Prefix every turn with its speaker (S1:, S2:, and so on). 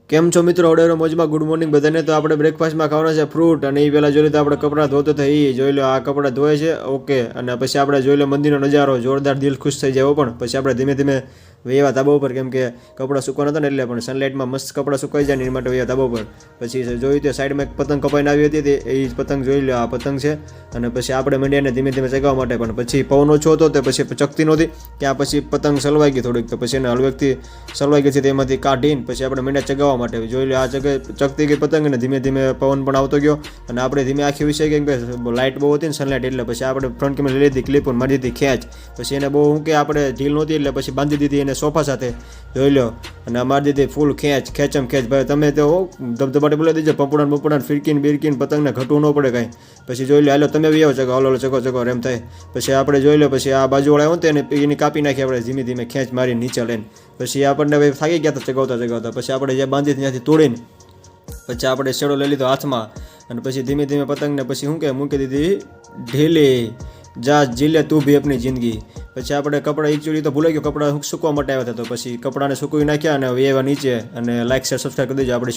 S1: કેમ છો મિત્રો? ઓર્ડર મોજમાં ગુડ મોર્નિંગ બધાને. તો આપણે બ્રેકફાસ્ટમાં ખાવાના છે ફ્રૂટ, અને એ પહેલાં જોઈ લો તો આપણે કપડાં ધોતો થાય એ જોઈ લો. આ કપડાં ધોય છે, ઓકે. અને પછી આપણે જોઈ લો મંદિરનો નજારો જોરદાર, દિલ ખુશ થઈ જાય. પણ પછી આપણે ધીમે ધીમે વહેવા ધાબા ઉપર, કેમ કે કપડાં સુકવાના હતા ને એટલે, પણ સનલાઇટમાં મસ્ત કપડાં સુકાઈ જાય ને એ માટે વહેવા ધાબા ઉપર. પછી જોયું તો સાઈડમાં એક પતંગ કપાઈને આવી હતી, એ પતંગ જોઈ લો, આ પતંગ છે. અને પછી આપણે મંડ્યાને ધીમે ધીમે ચગાવવા માટે, પણ પછી પવન ઓછો હતો તો પછી ચકતી નહોતી, ત્યાં પછી પતંગ સલવાઈ ગઈ થોડીક, તો પછી એને હળવેકથી સલવાઈ ગઈ છે, તેમાંથી કાઢીને પછી આપણે મંડ્યા ચગાવવા માટે જોઈ લો. આ ચકતી ગઈ પતંગ, અને ધીમે ધીમે પવન પણ આવતો ગયો, અને આપણે ધીમે આખી વિષય કેમ કે લાઇટ બહુ હતી ને સનલાઇટ, એટલે પછી આપણે ફ્રન્ટ કેમેરા લઈ લીધી, ક્લિપ મારી દીધી ખેંચ. પછી એને બહુ શું કે આપણે ઢીલ નહોતી એટલે પછી બાંધી દીધી એને સોફા સાથે જોઈ લો, અને મારી દીધી ફૂલ ખેંચમ ખેંચ. ભાઈ તમે તો ધબધબાટે બોલાવી દીધો, પંપુડાને ફિરકીને બિરકીને પતંગને ઘટવું ન પડે કાંઈ. પછી જોઈ લો, હાલો તમે બી આવો ચગો, હલો ચગો એમ થાય. પછી આપણે જોઈ લો, પછી આ બાજુવાળા હોય ને એની કાપી નાખી આપણે ધીમે ધીમે ખેંચ મારી નીચે લઈને. પછી આપણને ભાઈ થાકી ગયા હતા ચગાવતા. પછી આપણે જે બાંધી ત્યાંથી તોડીને પછી આપણે શેડો લઈ લીધો હાથમાં, અને પછી ધીમે ધીમે પતંગને પછી શું કે મૂકી દીધી ઢીલી. જા જીલે તું ભી આપની જિંદગી. પછી આપણે કપડાં એકચુઅલી તો ભૂલાઈ ગયો, કપડાં સૂકવા માટે આવ્યા હતા, તો પછી કપડાને સૂકવી નાખ્યા અને એવા નીચે. અને લાઈક શેર સબસ્ક્રાઈબ કરી દેજો આપણે.